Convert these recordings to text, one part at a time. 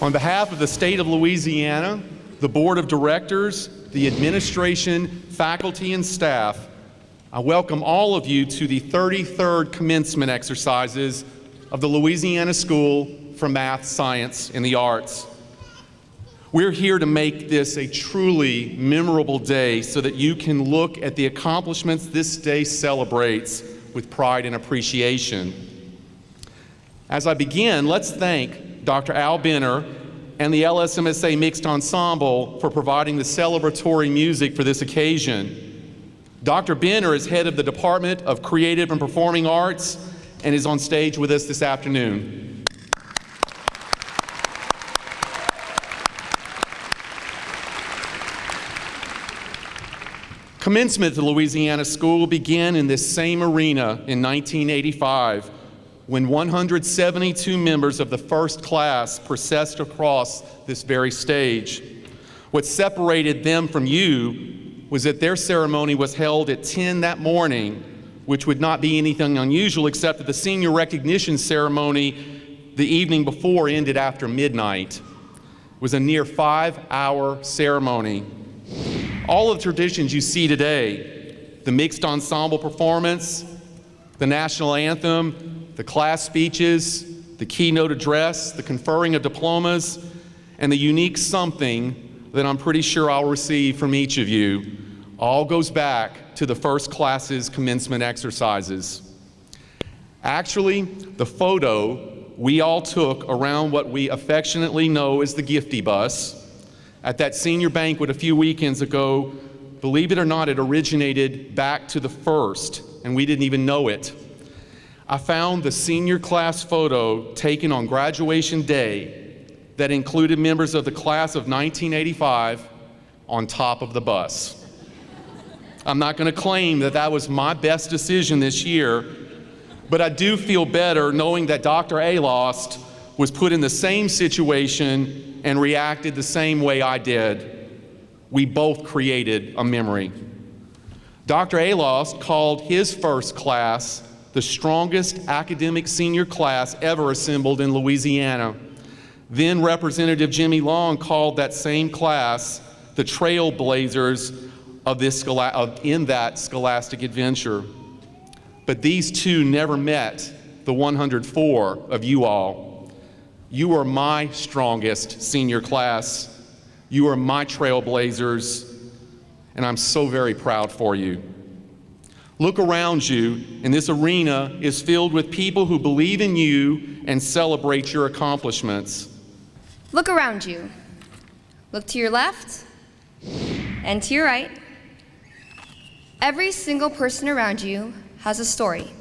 On behalf of the state of Louisiana, the board of directors, the administration, faculty, and staff, I welcome all of you to the 33rd commencement exercises of the Louisiana School for Math, Science, and the Arts. We're here to make this a truly memorable day so that you can look at the accomplishments this day celebrates with pride and appreciation. As I begin, let's thank Dr. Al Benner and the LSMSA Mixed Ensemble for providing the celebratory music for this occasion. Dr. Benner is head of the Department of Creative and Performing Arts and is on stage with us this afternoon. Commencement at the Louisiana School began in this same arena in 1985 when 172 members of the first class processed across this very stage. What separated them from you was that their ceremony was held at 10 that morning, which would not be anything unusual except that the senior recognition ceremony the evening before ended after midnight. It was a near 5-hour ceremony. All of the traditions you see today, the mixed ensemble performance, the national anthem, the class speeches, the keynote address, the conferring of diplomas, and the unique something that I'm pretty sure I'll receive from each of you, all goes back to the first class's commencement exercises. Actually, the photo we all took around what we affectionately know as the Gifty Bus at that senior banquet a few weekends ago, believe it or not, it originated back to the first, and we didn't even know it. I found the senior class photo taken on graduation day that included members of the class of 1985 on top of the bus. I'm not going to claim that that was my best decision this year, but I do feel better knowing that Dr. Alost was put in the same situation and reacted the same way I did. We both created a memory. Dr. Alost called his first class the strongest academic senior class ever assembled in Louisiana. Then Representative Jimmy Long called that same class the trailblazers in that scholastic adventure. But these two never met the 104 of you all. You are my strongest senior class. You are my trailblazers, and I'm so very proud for you. Look around you, and this arena is filled with people who believe in you and celebrate your accomplishments. Look around you. Look to your left and to your right. Every single person around you has a story.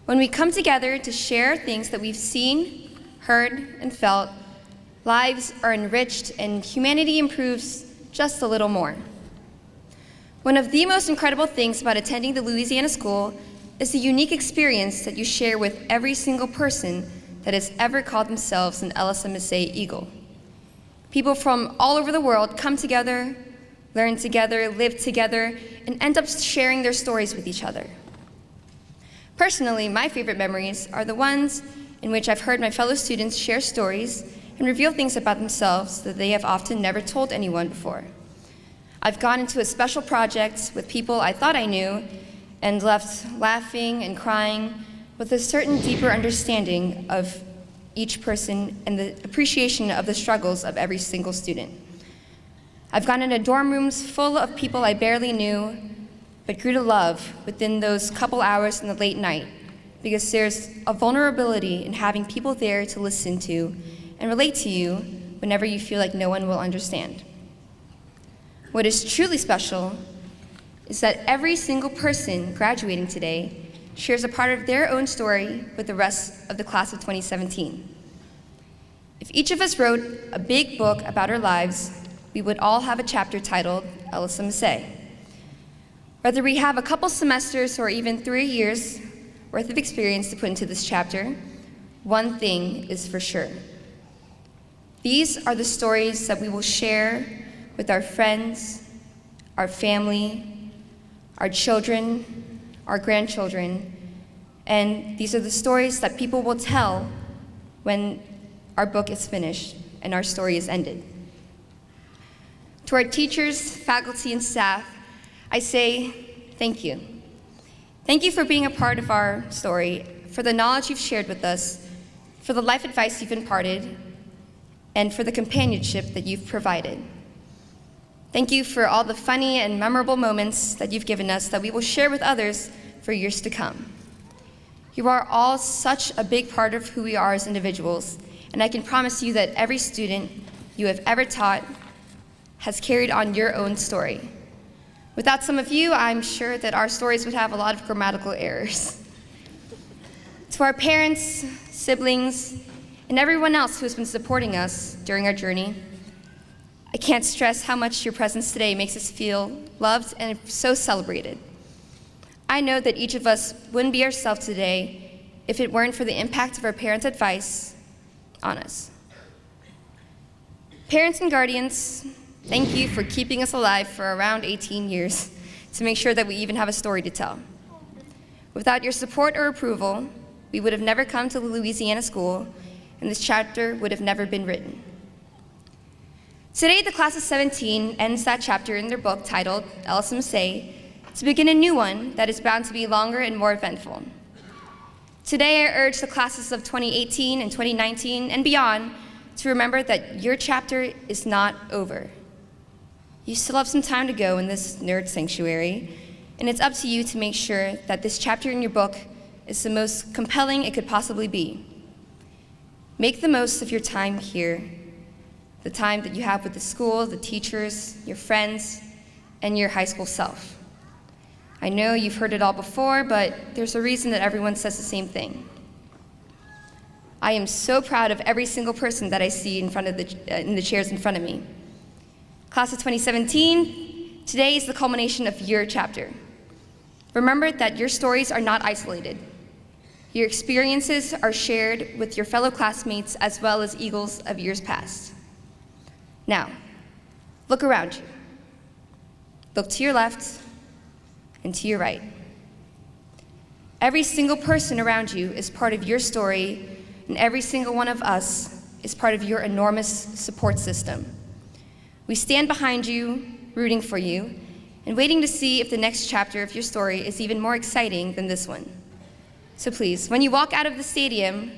When we come together to share things that we've seen, heard, and felt, lives are enriched and humanity improves just a little more. One of the most incredible things about attending the Louisiana School is the unique experience that you share with every single person that has ever called themselves an LSMSA Eagle. People from all over the world come together, learn together, live together, and end up sharing their stories with each other. Personally, my favorite memories are the ones in which I've heard my fellow students share stories and reveal things about themselves that they have often never told anyone before. I've gone into a special project with people I thought I knew and left laughing and crying with a certain deeper understanding of each person and the appreciation of the struggles of every single student. I've gone into dorm rooms full of people I barely knew, but grew to love within those couple hours in the late night, because there's a vulnerability in having people there to listen to and relate to you whenever you feel like no one will understand. What is truly special is that every single person graduating today shares a part of their own story with the rest of the class of 2017. If each of us wrote a big book about our lives, we would all have a chapter titled LSMSA. Whether we have a couple semesters or even 3 years worth of experience to put into this chapter, one thing is for sure. These are the stories that we will share with our friends, our family, our children, our grandchildren, and these are the stories that people will tell when our book is finished and our story is ended. To our teachers, faculty, and staff, I say thank you. Thank you for being a part of our story, for the knowledge you've shared with us, for the life advice you've imparted, and for the companionship that you've provided. Thank you for all the funny and memorable moments that you've given us that we will share with others for years to come. You are all such a big part of who we are as individuals, and I can promise you that every student you have ever taught has carried on your own story. Without some of you, I'm sure that our stories would have a lot of grammatical errors. To our parents, siblings, and everyone else who has been supporting us during our journey, I can't stress how much your presence today makes us feel loved and so celebrated. I know that each of us wouldn't be ourselves today if it weren't for the impact of our parents' advice on us. Parents and guardians, thank you for keeping us alive for around 18 years to make sure that we even have a story to tell. Without your support or approval, we would have never come to the Louisiana School, and this chapter would have never been written. Today, the class of 17 ends that chapter in their book titled LSMSA to begin a new one that is bound to be longer and more eventful. Today, I urge the classes of 2018 and 2019 and beyond to remember that your chapter is not over. You still have some time to go in this nerd sanctuary, and it's up to you to make sure that this chapter in your book is the most compelling it could possibly be. Make the most of your time here, the time that you have with the school, the teachers, your friends, and your high school self. I know you've heard it all before, but there's a reason that everyone says the same thing. I am so proud of every single person that I see in the chairs in front of me. Class of 2017, today is the culmination of your chapter. Remember that your stories are not isolated. Your experiences are shared with your fellow classmates as well as Eagles of years past. Now, look around you. Look to your left and to your right. Every single person around you is part of your story, and every single one of us is part of your enormous support system. We stand behind you, rooting for you, and waiting to see if the next chapter of your story is even more exciting than this one. So please, when you walk out of the stadium,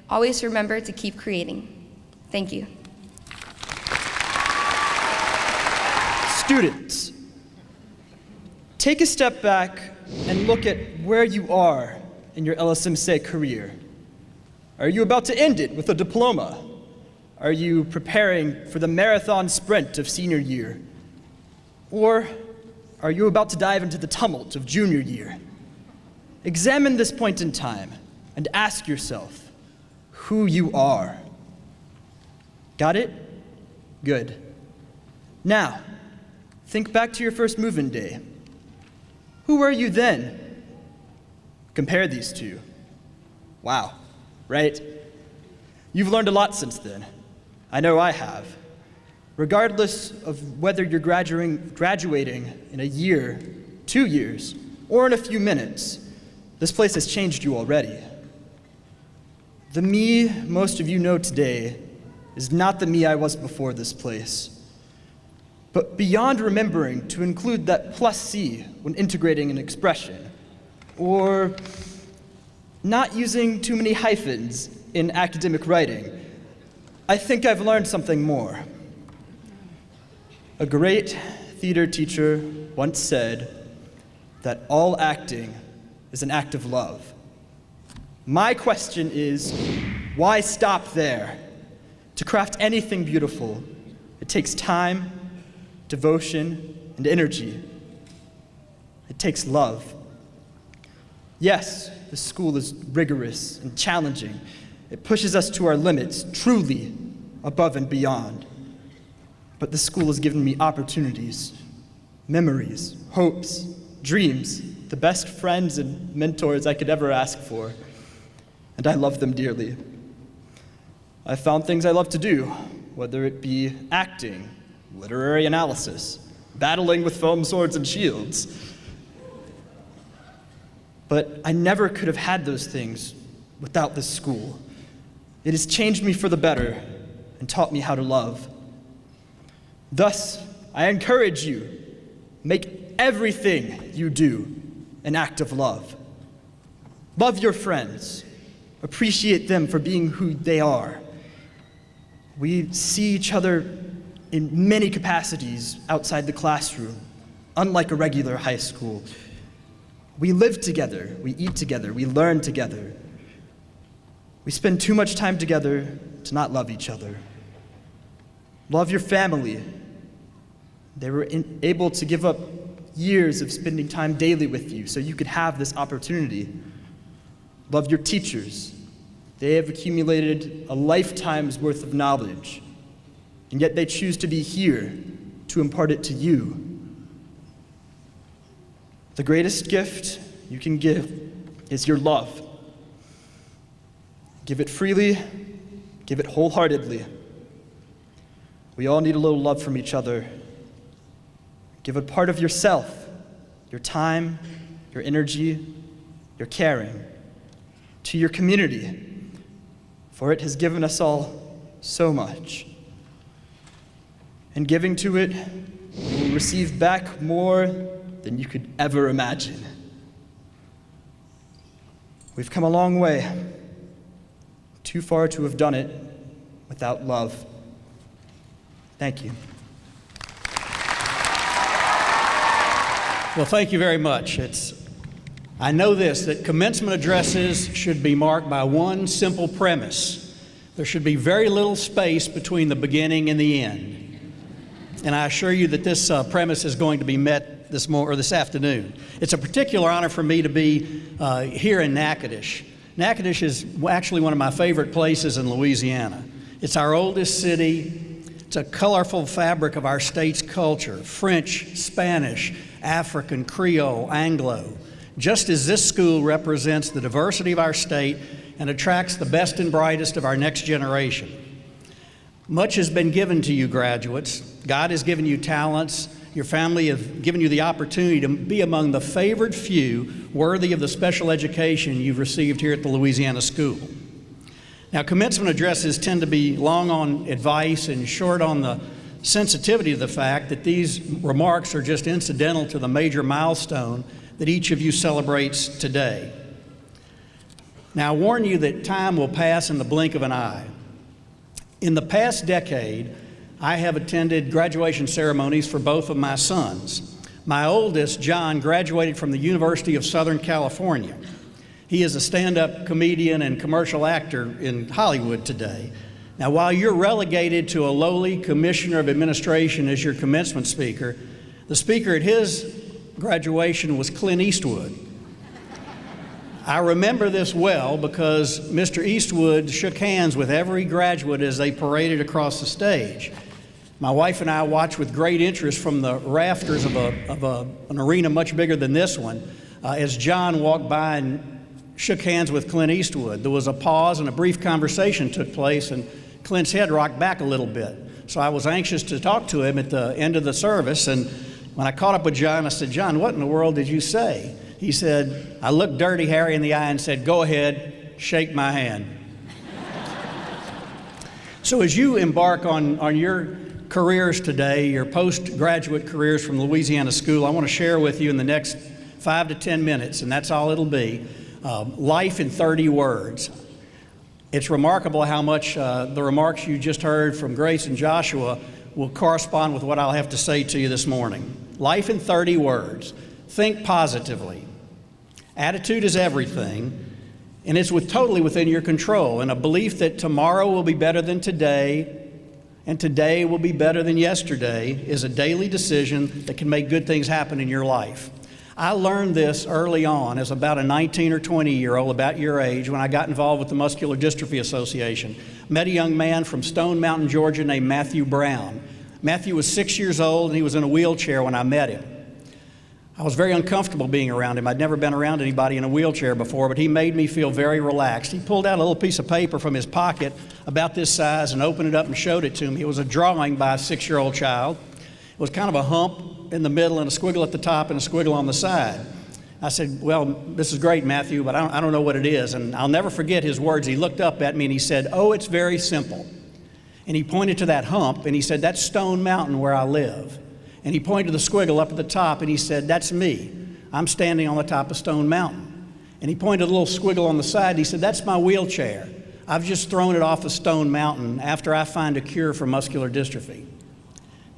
always remember to keep creating. Thank you. Students, take a step back and look at where you are in your LSMC career. Are you about to end it with a diploma? Are you preparing for the marathon sprint of senior year? Or are you about to dive into the tumult of junior year? Examine this point in time and ask yourself who you are. Got it? Good. Now, think back to your first move-in day. Who were you then? Compare these two. Wow, right? You've learned a lot since then. I know I have. Regardless of whether you're graduating in a year, 2 years, or in a few minutes, this place has changed you already. The me most of you know today is not the me I was before this place. But beyond remembering to include that +C when integrating an expression, or not using too many hyphens in academic writing, I think I've learned something more. A great theater teacher once said that all acting is an act of love. My question is, why stop there? To craft anything beautiful, it takes time, devotion, and energy. It takes love. Yes, the school is rigorous and challenging. It pushes us to our limits, truly above and beyond. But the school has given me opportunities, memories, hopes, dreams, the best friends and mentors I could ever ask for, and I love them dearly. I found things I love to do, whether it be acting, literary analysis, battling with foam swords and shields. But I never could have had those things without this school. It has changed me for the better and taught me how to love. Thus, I encourage you, make everything you do an act of love. Love your friends. Appreciate them for being who they are. We see each other in many capacities outside the classroom, unlike a regular high school. We live together, we eat together, we learn together. We spend too much time together to not love each other. Love your family. They were able to give up years of spending time daily with you so you could have this opportunity. Love your teachers. They have accumulated a lifetime's worth of knowledge, and yet they choose to be here to impart it to you. The greatest gift you can give is your love. Give it freely, give it wholeheartedly. We all need a little love from each other. Give a part of yourself, your time, your energy, your caring, to your community, for it has given us all so much. In giving to it, you will receive back more than you could ever imagine. We've come a long way, too far to have done it without love. Thank you. Well, thank you very much. I know this, that commencement addresses should be marked by one simple premise. There should be very little space between the beginning and the end. And I assure you that this premise is going to be met this afternoon. It's a particular honor for me to be here in Natchitoches. Natchitoches is actually one of my favorite places in Louisiana. It's our oldest city. It's a colorful fabric of our state's culture: French, Spanish, African, Creole, Anglo. Just as this school represents the diversity of our state and attracts the best and brightest of our next generation. Much has been given to you, graduates. God has given you talents. Your family has given you the opportunity to be among the favored few worthy of the special education you've received here at the Louisiana School. Now, commencement addresses tend to be long on advice and short on the sensitivity of the fact that these remarks are just incidental to the major milestone that each of you celebrates today. Now, I warn you that time will pass in the blink of an eye. In the past decade, I have attended graduation ceremonies for both of my sons. My oldest, John, graduated from the University of Southern California. He is a stand-up comedian and commercial actor in Hollywood today. Now, while you're relegated to a lowly commissioner of administration as your commencement speaker, the speaker at his graduation was Clint Eastwood. I remember this well because Mr. Eastwood shook hands with every graduate as they paraded across the stage. My wife and I watched with great interest from the rafters of an arena much bigger than this one as John walked by and shook hands with Clint Eastwood. There was a pause and a brief conversation took place, and Clint's head rocked back a little bit. So I was anxious to talk to him at the end of the service, and when I caught up with John, I said, "John, what in the world did you say?" He said, "I looked Dirty Harry in the eye and said, 'Go ahead, shake my hand.'" So as you embark on your careers today, your postgraduate careers from Louisiana School, I want to share with you in the next 5 to 10 minutes, and that's all it'll be, life in 30 words. It's remarkable how much the remarks you just heard from Grace and Joshua will correspond with what I'll have to say to you this morning. Life in 30 words. Think positively. Attitude is everything, and it's totally within your control, and a belief that tomorrow will be better than today and today will be better than yesterday is a daily decision that can make good things happen in your life. I learned this early on as about a 19 or 20-year-old, about your age, when I got involved with the Muscular Dystrophy Association. Met a young man from Stone Mountain, Georgia named Matthew Brown. Matthew was 6 years old and he was in a wheelchair when I met him. I was very uncomfortable being around him. I'd never been around anybody in a wheelchair before, but he made me feel very relaxed. He pulled out a little piece of paper from his pocket about this size and opened it up and showed it to me. It was a drawing by a 6-year-old child. It was kind of a hump in the middle and a squiggle at the top and a squiggle on the side. I said, "Well, this is great, Matthew, but I don't know what it is." And I'll never forget his words. He looked up at me and he said, "Oh, it's very simple." And he pointed to that hump and he said, "That's Stone Mountain where I live." And he pointed to the squiggle up at the top and he said, "That's me. I'm standing on the top of Stone Mountain." And he pointed to the little squiggle on the side and he said, "That's my wheelchair. I've just thrown it off of Stone Mountain after I find a cure for muscular dystrophy."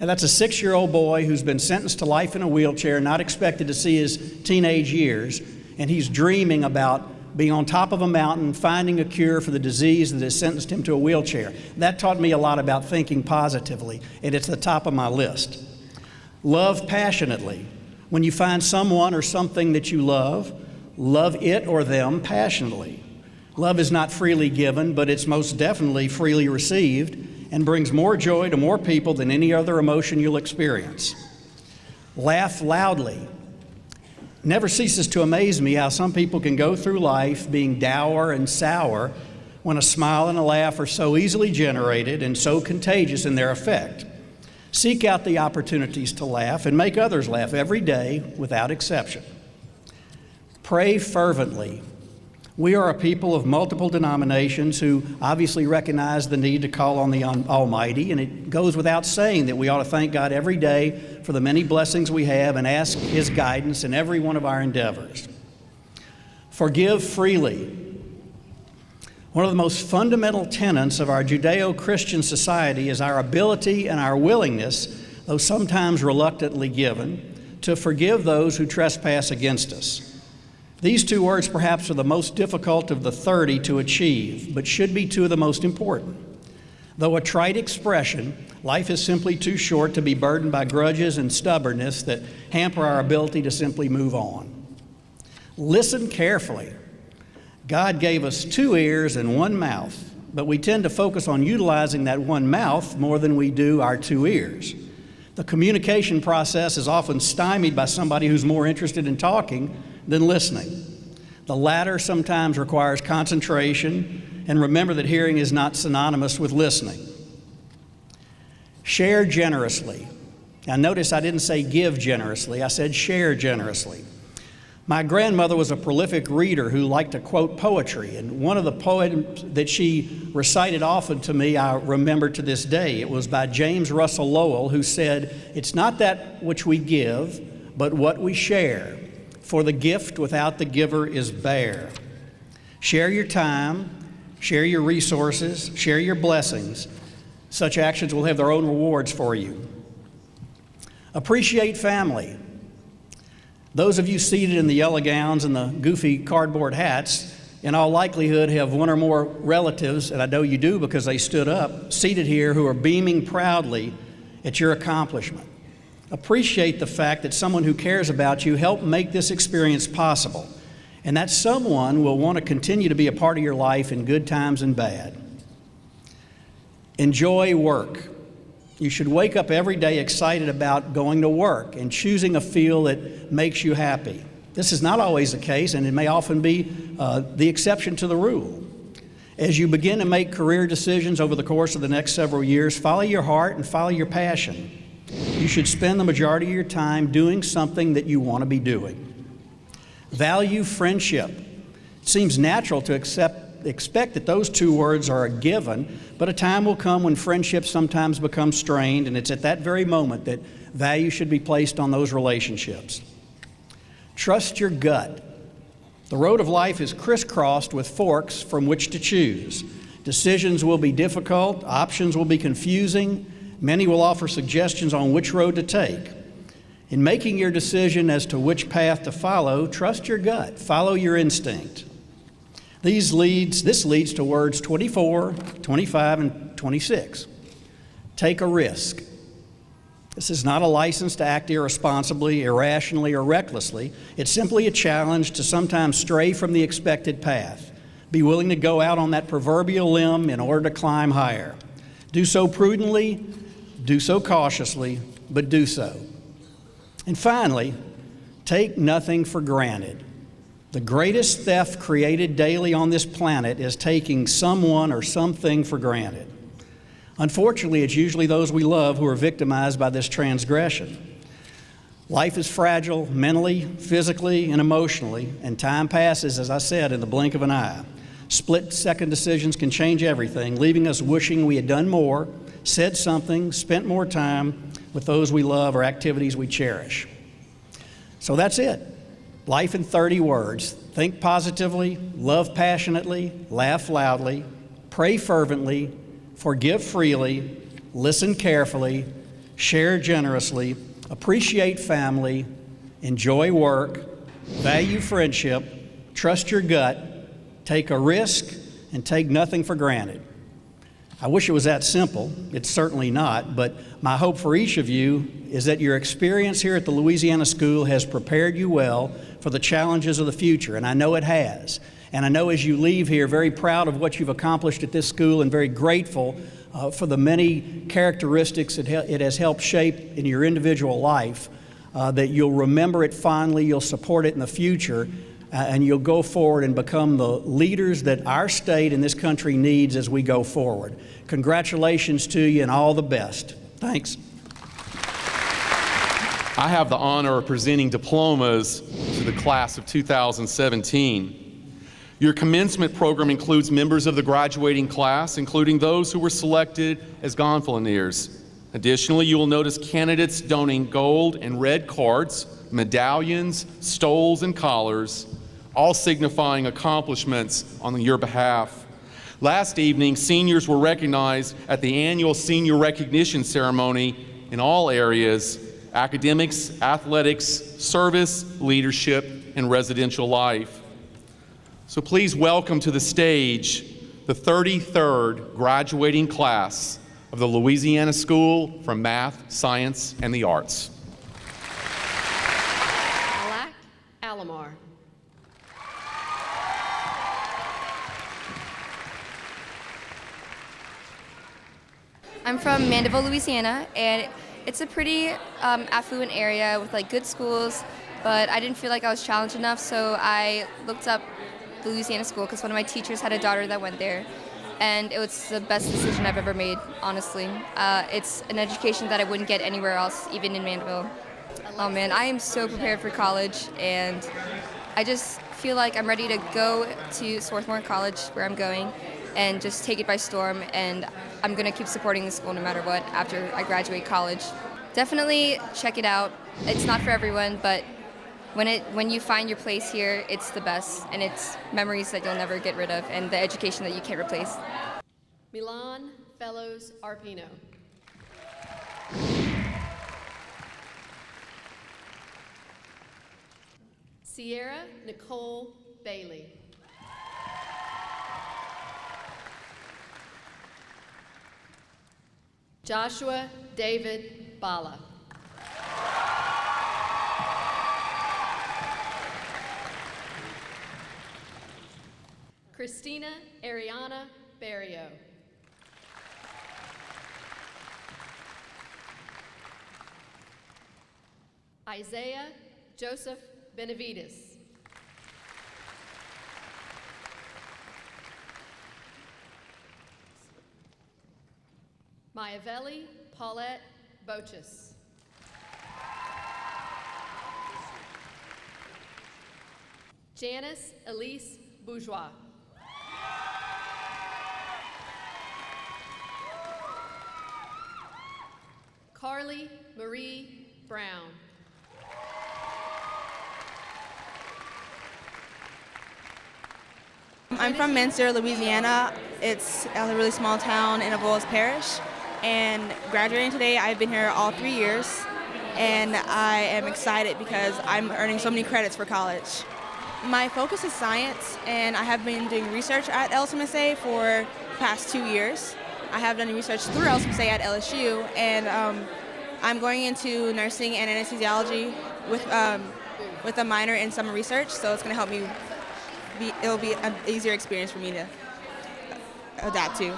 And that's a 6-year-old boy who's been sentenced to life in a wheelchair, not expected to see his teenage years, and he's dreaming about being on top of a mountain, finding a cure for the disease that has sentenced him to a wheelchair. That taught me a lot about thinking positively, and it's the top of my list. Love passionately. When you find someone or something that you love it or them passionately. Love is not freely given, but it's most definitely freely received and brings more joy to more people than any other emotion you'll experience. Laugh loudly. Never ceases to amaze me how some people can go through life being dour and sour when a smile and a laugh are so easily generated and so contagious in their effect. Seek out the opportunities to laugh and make others laugh every day without exception. Pray fervently. We are a people of multiple denominations who obviously recognize the need to call on the Almighty, and it goes without saying that we ought to thank God every day for the many blessings we have and ask His guidance in every one of our endeavors. Forgive freely. One of the most fundamental tenets of our Judeo-Christian society is our ability and our willingness, though sometimes reluctantly given, to forgive those who trespass against us. These two words perhaps are the most difficult of the 30 to achieve, but should be two of the most important. Though a trite expression, life is simply too short to be burdened by grudges and stubbornness that hamper our ability to simply move on. Listen carefully. God gave us 2 ears and 1 mouth, but we tend to focus on utilizing that 1 mouth more than we do our 2 ears. The communication process is often stymied by somebody who's more interested in talking than listening. The latter sometimes requires concentration, and remember that hearing is not synonymous with listening. Share generously. Now notice I didn't say give generously, I said share generously. My grandmother was a prolific reader who liked to quote poetry, and one of the poems that she recited often to me I remember to this day. It was by James Russell Lowell, who said, "It's not that which we give, but what we share, for the gift without the giver is bare." Share your time, share your resources, share your blessings. Such actions will have their own rewards for you. Appreciate family. Those of you seated in the yellow gowns and the goofy cardboard hats, in all likelihood, have one or more relatives, and I know you do because they stood up, seated here, who are beaming proudly at your accomplishment. Appreciate the fact that someone who cares about you helped make this experience possible, and that someone will want to continue to be a part of your life in good times and bad. Enjoy work. You should wake up every day excited about going to work and choosing a field that makes you happy. This is not always the case, and it may often be the exception to the rule. As you begin to make career decisions over the course of the next several years, follow your heart and follow your passion. You should spend the majority of your time doing something that you want to be doing. Value friendship. It seems natural to expect that those two words are a given, but a time will come when friendships sometimes become strained, and it's at that very moment that value should be placed on those relationships. Trust your gut. The road of life is crisscrossed with forks from which to choose. Decisions will be difficult, options will be confusing, many will offer suggestions on which road to take. In making your decision as to which path to follow, trust your gut, follow your instinct. This leads to words 24, 25, and 26. Take a risk. This is not a license to act irresponsibly, irrationally, or recklessly. It's simply a challenge to sometimes stray from the expected path. Be willing to go out on that proverbial limb in order to climb higher. Do so prudently, do so cautiously, but do so. And finally, take nothing for granted. The greatest theft created daily on this planet is taking someone or something for granted. Unfortunately, it's usually those we love who are victimized by this transgression. Life is fragile mentally, physically, and emotionally, and time passes, as I said, in the blink of an eye. Split-second decisions can change everything, leaving us wishing we had done more, said something, spent more time with those we love or activities we cherish. So that's it. Life in 30 words. Think positively, love passionately, laugh loudly, pray fervently, forgive freely, listen carefully, share generously, appreciate family, enjoy work, value friendship, trust your gut, take a risk, and take nothing for granted. I wish it was that simple. It's certainly not, but my hope for each of you is that your experience here at the Louisiana School has prepared you well for the challenges of the future, and I know it has. And I know as you leave here, very proud of what you've accomplished at this school and very grateful for the many characteristics it has helped shape in your individual life, that you'll remember it fondly, you'll support it in the future, and you'll go forward and become the leaders that our state and this country needs as we go forward. Congratulations to you and all the best. Thanks. I have the honor of presenting diplomas to the class of 2017. Your commencement program includes members of the graduating class, including those who were selected as gonfaloniers. Additionally, you will notice candidates donning gold and red cards, medallions, stoles, and collars, all signifying accomplishments on your behalf. Last evening, seniors were recognized at the annual senior recognition ceremony in all areas: academics, athletics, service, leadership, and residential life. So please welcome to the stage the 33rd graduating class of the Louisiana School for Math, Science, and the Arts. Alak Alamar. I'm from Mandeville, Louisiana, and it's a pretty affluent area with like good schools, but I didn't feel like I was challenged enough, so I looked up the Louisiana School because one of my teachers had a daughter that went there, and it was the best decision I've ever made, honestly. It's an education that I wouldn't get anywhere else, even in Mandeville. Oh man, I am so prepared for college, and I just feel like I'm ready to go to Swarthmore College, where I'm going, and just take it by storm, and I'm going to keep supporting the school no matter what after I graduate college. Definitely check it out. It's not for everyone, but when you find your place here, it's the best, and it's memories that you'll never get rid of, and the education that you can't replace. Milan Fellows Arpino. Sierra Nicole Bailey. Joshua David Bala. Christina Ariana Barrio. Isaiah Joseph Benavides. Mayavelli Paulette Bochus. Janice Elise Bourgeois. Carly Marie Brown. I'm from Minster, Louisiana. It's a really small town in Avoyelles Parish. And graduating today, I've been here all 3 years. And I am excited because I'm earning so many credits for college. My focus is science, and I have been doing research at LSMSA for the past 2 years. I have done research through LSMSA at LSU, and I'm going into nursing and anesthesiology with a minor in summer research, so it's going to help me. It'll be an easier experience for me to adapt to.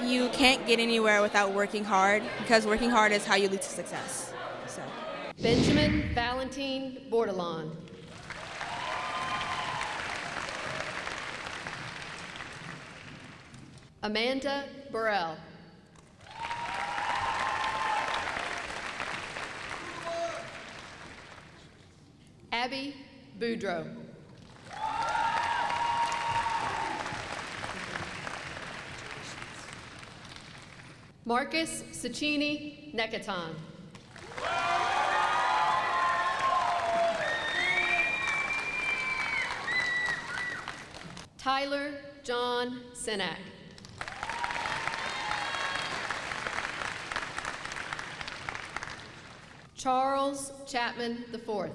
You can't get anywhere without working hard, because working hard is how you lead to success. So. Benjamin Valentine Bordelon. Amanda Burrell. Abby Boudreau. Marcus Cicchini Nekatan. Tyler John Sinak. Charles Chapman IV.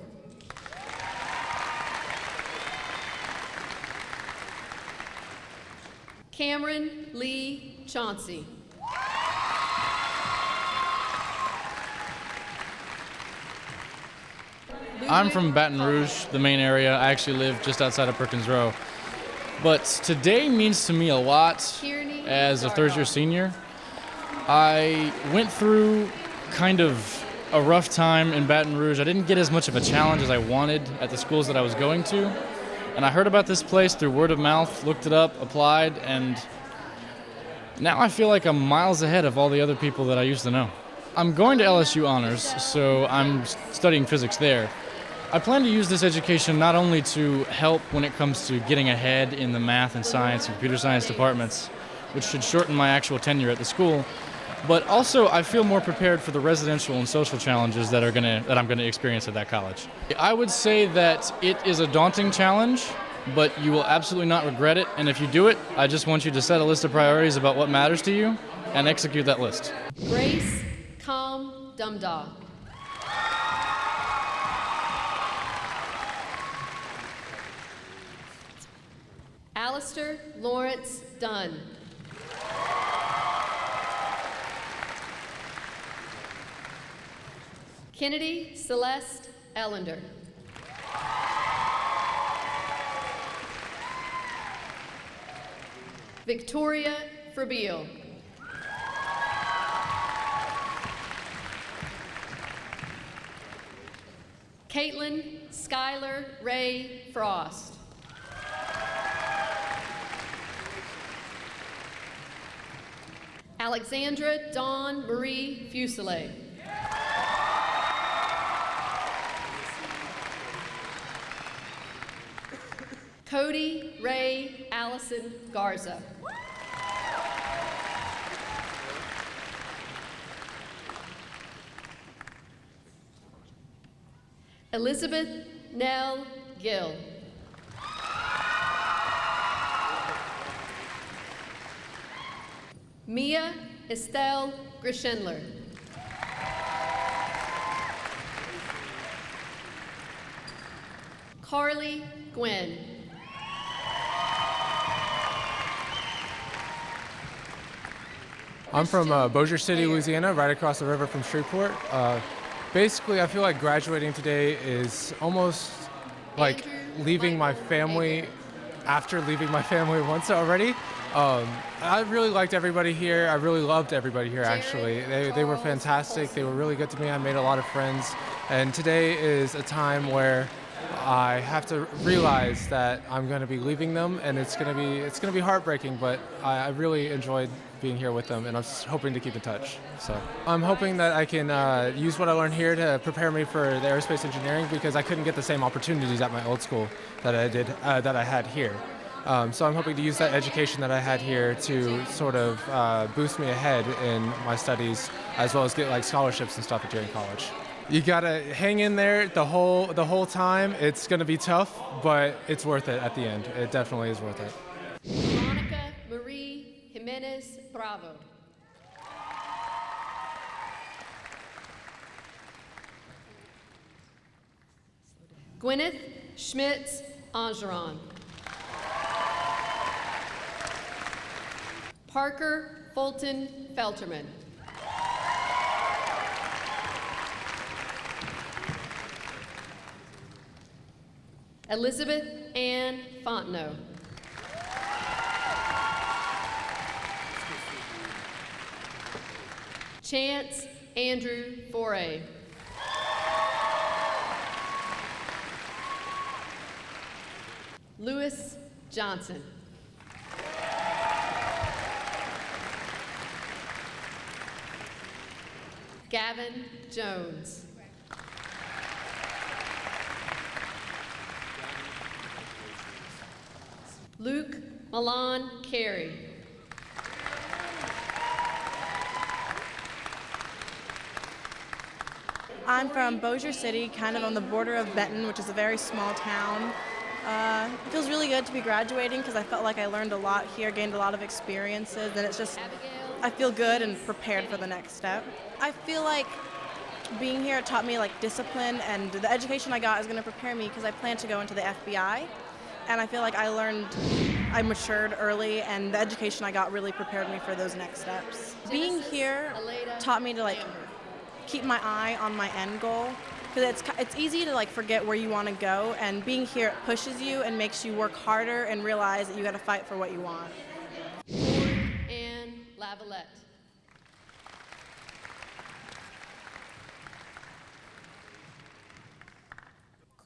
Cameron Lee Chauncey. I'm from Baton Rouge, the main area. I actually live just outside of Perkins Row. But today means to me a lot as a third-year senior. I went through kind of a rough time in Baton Rouge. I didn't get as much of a challenge as I wanted at the schools that I was going to. And I heard about this place through word of mouth, looked it up, applied, and now I feel like I'm miles ahead of all the other people that I used to know. I'm going to LSU Honors, so I'm studying physics there. I plan to use this education not only to help when it comes to getting ahead in the math and science and computer science departments, which should shorten my actual tenure at the school, but also I feel more prepared for the residential and social challenges that I'm going to experience at that college. I would say that it is a daunting challenge, but you will absolutely not regret it, and if you do it, I just want you to set a list of priorities about what matters to you and execute that list. Grace Kam Dumdah. Alistair Lawrence Dunn. Kennedy Celeste Ellender. Victoria Frabeel. Caitlin Skylar Ray Frost. Alexandra Dawn Marie Fuselier. Cody Ray Allison Garza. Elizabeth Nell Gill. Mia Estelle Grischendler. Carly Gwynn. I'm from Bossier City, Louisiana, right across the river from Shreveport. Basically, I feel like graduating today is almost like leaving my family after leaving my family once already. I really liked everybody here. I really loved everybody here, actually. They were fantastic. They were really good to me. I made a lot of friends. And today is a time where I have to realize that I'm going to be leaving them, and it's going to be heartbreaking, but I really enjoyed being here with them, and I'm just hoping to keep in touch. So I'm hoping that I can use what I learned here to prepare me for the aerospace engineering, because I couldn't get the same opportunities at my old school that I had here. So I'm hoping to use that education that I had here to sort of boost me ahead in my studies, as well as get like scholarships and stuff during college. You gotta hang in there the whole time. It's gonna be tough, but it's worth it at the end. It definitely is worth it. Veronica Marie Jimenez Bravo. Gwyneth Schmitz Angeron. Parker Fulton Felterman. Elizabeth Ann Fontenot. Chance Andrew Foray. Lewis Johnson. Gavin Jones. Luke Milan Carey. I'm from Bossier City, kind of on the border of Benton, which is a very small town. It feels really good to be graduating because I felt like I learned a lot here, gained a lot of experiences, and it's just, I feel good and prepared for the next step. I feel like being here taught me like discipline, and the education I got is going to prepare me because I plan to go into the FBI, and I feel like I matured early, and the education I got really prepared me for those next steps. Being here taught me to like keep my eye on my end goal, because it's easy to like forget where you want to go, and being here it pushes you and makes you work harder and realize that you got to fight for what you want. Ann Lavalette.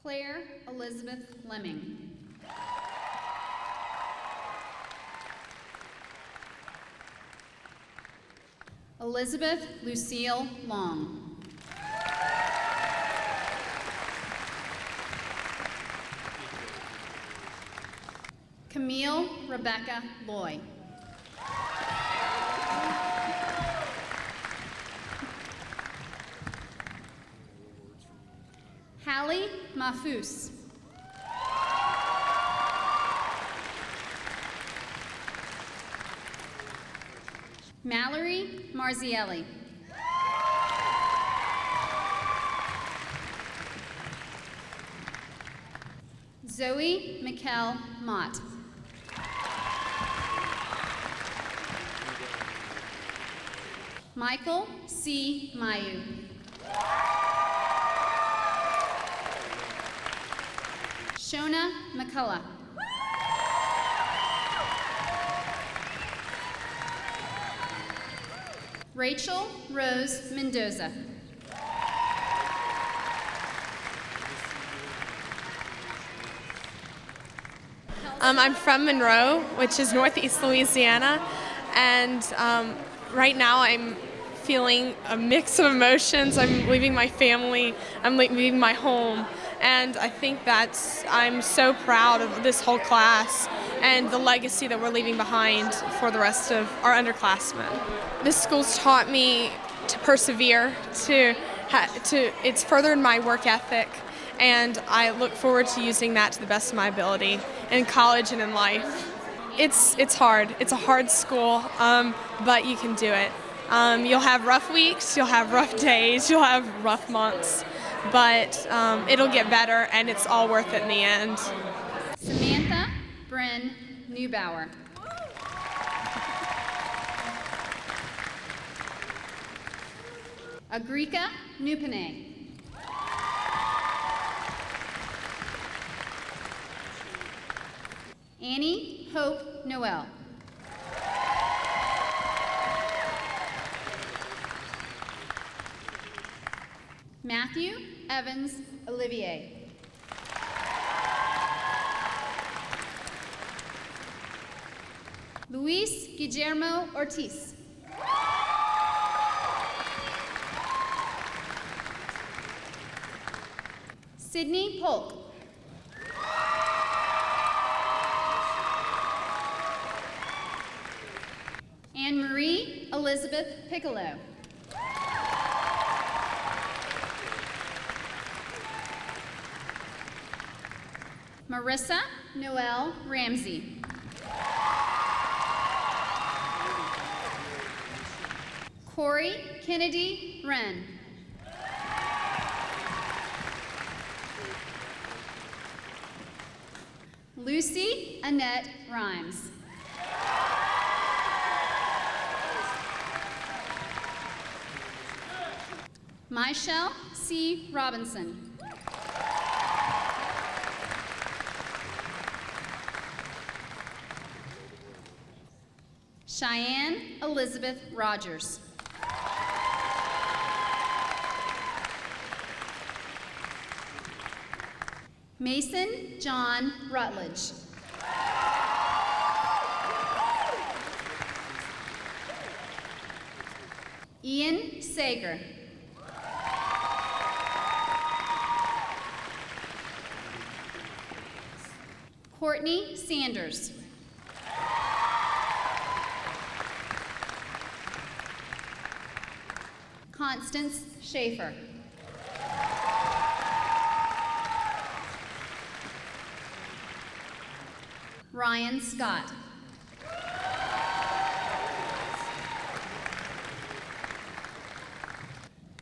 Claire Elizabeth Fleming. Elizabeth Lucille Long. Camille Rebecca Loy. Hallie Mahfouz. Mallory Marzielli. Zoe Mikkel Mott. Michael C. Mayu. Shona McCullough. Rachel Rose Mendoza. I'm from Monroe, which is northeast Louisiana, and right now I'm feeling a mix of emotions. I'm leaving my family, I'm leaving my home, and I think I'm so proud of this whole class and the legacy that we're leaving behind for the rest of our underclassmen. This school's taught me to persevere, it's furthered my work ethic, and I look forward to using that to the best of my ability in college and in life. It's hard. It's a hard school, but you can do it. You'll have rough weeks, you'll have rough days, you'll have rough months, but it'll get better and it's all worth it in the end. Samantha Bryn Neubauer. Agrika Nupane. Annie Hope Noel. Matthew Evans Olivier. Luis Guillermo Ortiz. Sydney Polk. Anne-Marie Elizabeth Piccolo. Marissa Noel Ramsey. Corey Kennedy Wren. Lucy Annette Rhymes. Michelle C. Robinson. Cheyenne Elizabeth Rogers. Mason John Rutledge. Ian Sager. Courtney Sanders. Constance Schaefer. Ryan Scott.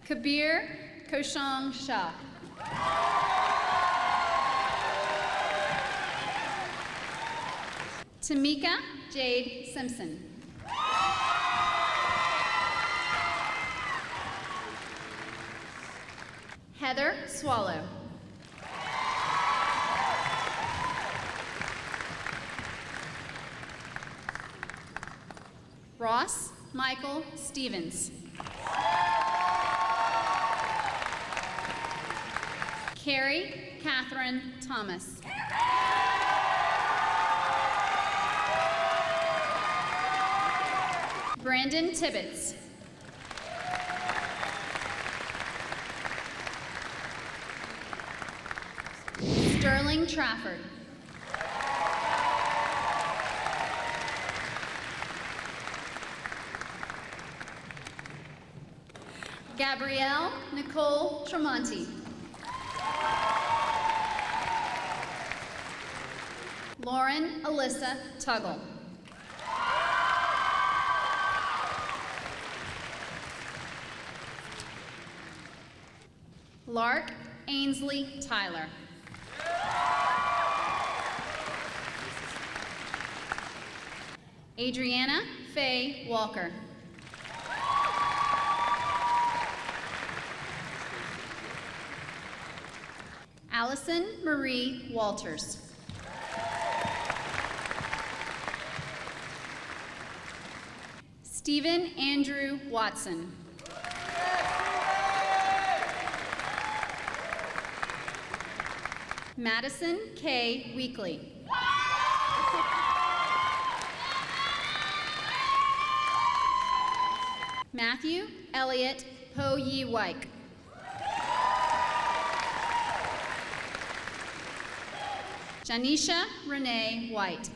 Kabir Koshong Shah. Tamika Jade Simpson. Heather Swallow. Ross Michael Stevens. Carrie Catherine Thomas. Brandon Tibbetts. Sterling Trafford. Gabrielle Nicole Tremonti. Lauren Alyssa Tuggle. Lark Ainsley Tyler. Adriana Faye Walker. Allison Marie Walters. Stephen Andrew Watson. Madison K. Weekly. Matthew Elliott Po-Yi-Wyke. Janisha Renee White.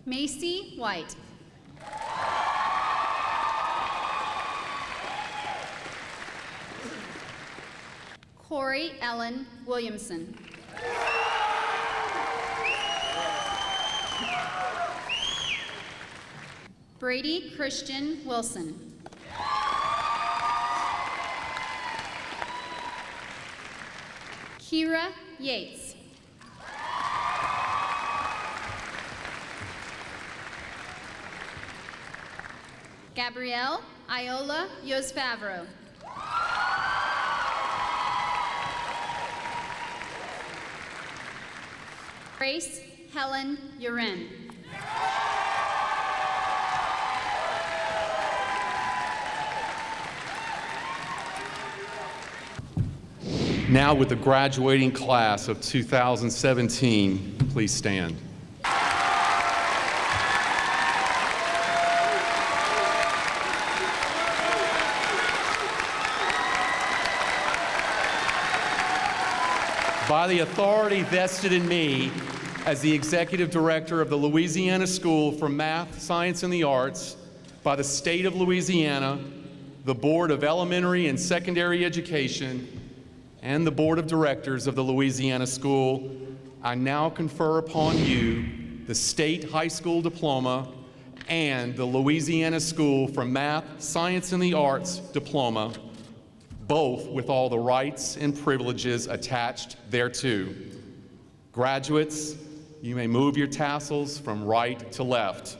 Macy White. Corey Ellen Williamson. Brady Christian Wilson. Kira Yates. Gabrielle Iola Yosfavro. Grace Helen Uren. Now with the graduating class of 2017, please stand. By the authority vested in me as the Executive Director of the Louisiana School for Math, Science, and the Arts, by the State of Louisiana, the Board of Elementary and Secondary Education, and the Board of Directors of the Louisiana School, I now confer upon you the State High School Diploma and the Louisiana School for Math, Science, and the Arts Diploma, both with all the rights and privileges attached thereto. Graduates, you may move your tassels from right to left.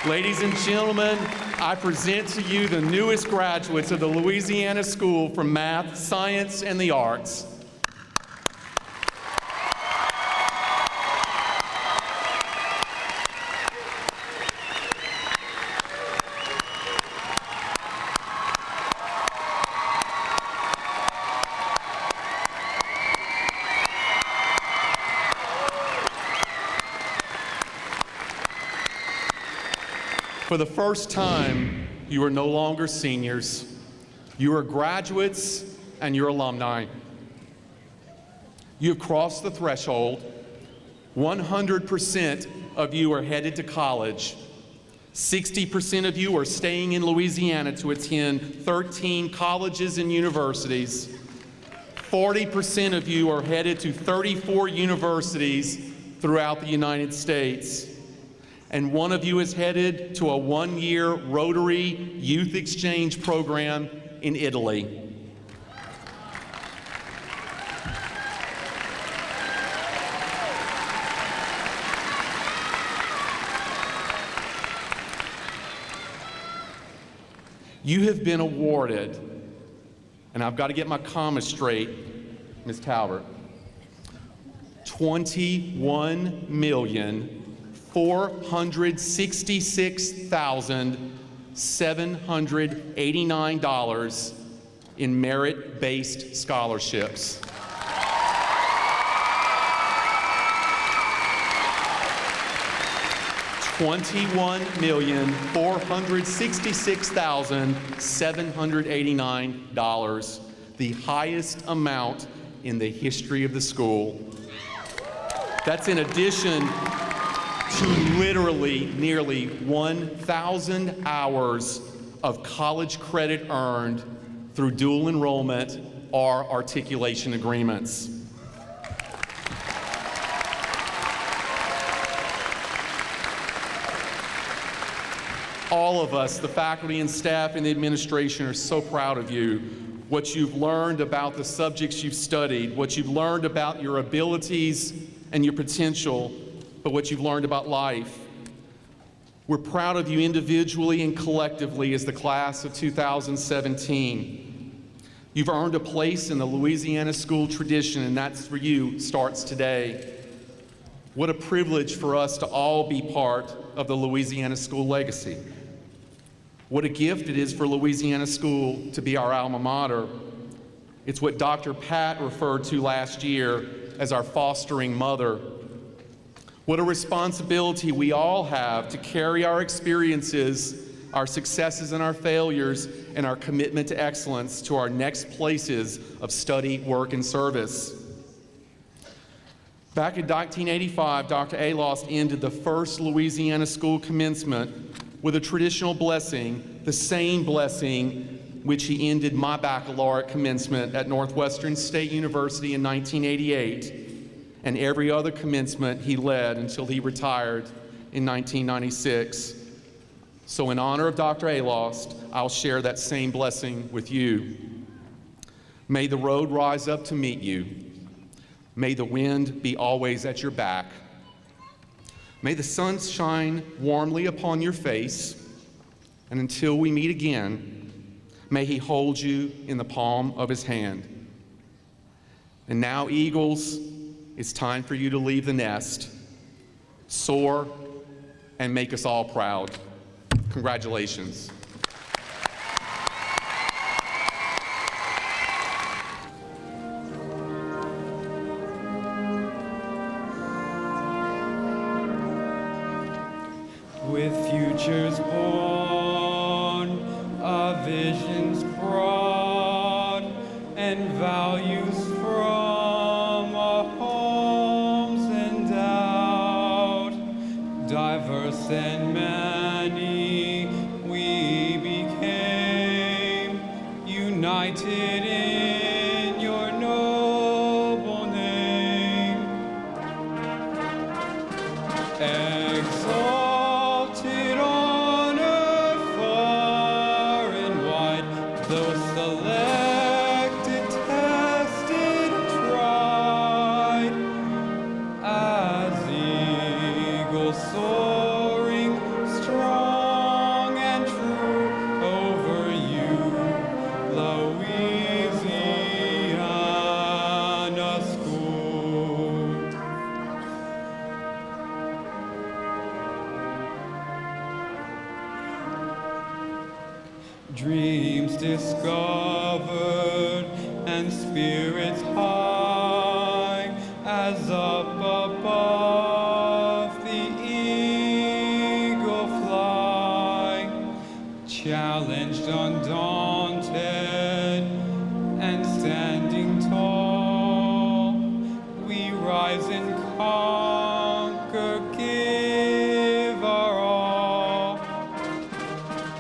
Ladies and gentlemen, I present to you the newest graduates of the Louisiana School for Math, Science, and the Arts. For the first time, you are no longer seniors. You are graduates and you're alumni. You have crossed the threshold. 100% of you are headed to college. 60% of you are staying in Louisiana to attend 13 colleges and universities. 40% of you are headed to 34 universities throughout the United States. And one of you is headed to a one-year Rotary Youth Exchange program in Italy. You have been awarded, and I've got to get my commas straight, Ms. Talbert, $21,466,789 in merit-based scholarships. $21,466,789, the highest amount in the history of the school. That's in addition to literally nearly 1,000 hours of college credit earned through dual enrollment or articulation agreements. All of us, the faculty and staff and the administration, are so proud of you. What you've learned about the subjects you've studied, what you've learned about your abilities and your potential, but what you've learned about life. We're proud of you individually and collectively as the class of 2017. You've earned a place in the Louisiana school tradition, and that's for you starts today. What a privilege for us to all be part of the Louisiana school legacy. What a gift it is for Louisiana school to be our alma mater. It's what Dr. Pat referred to last year as our fostering mother. What a responsibility we all have to carry our experiences, our successes and our failures, and our commitment to excellence to our next places of study, work, and service. Back in 1985, Dr. Alost ended the first Louisiana school commencement with a traditional blessing, the same blessing which he ended my baccalaureate commencement at Northwestern State University in 1988, and every other commencement he led until he retired in 1996. So in honor of Dr. Alost, I'll share that same blessing with you. May the road rise up to meet you. May the wind be always at your back. May the sun shine warmly upon your face. And until we meet again, may he hold you in the palm of his hand. And now, Eagles, it's time for you to leave the nest, soar, and make us all proud. Congratulations. With futures born, a visions broad, and values from our homes endowed, diverse and many we became, united in your noble name. Exalted on earth far and wide, those selected, tested, and tried, as eagles soaring, strong and true, over you, Louisiana School. Dreams discovered and spirits high, as up above the eagle fly, challenged, undaunted, and standing tall, we rise and conquer, give our all.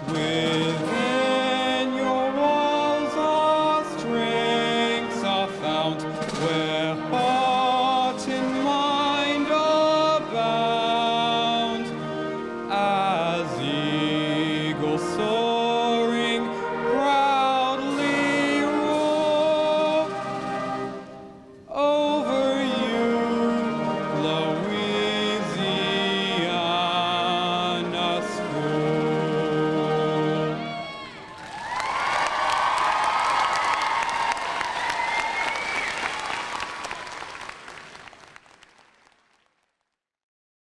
Within your walls our strengths are found, where heart and mind are bound.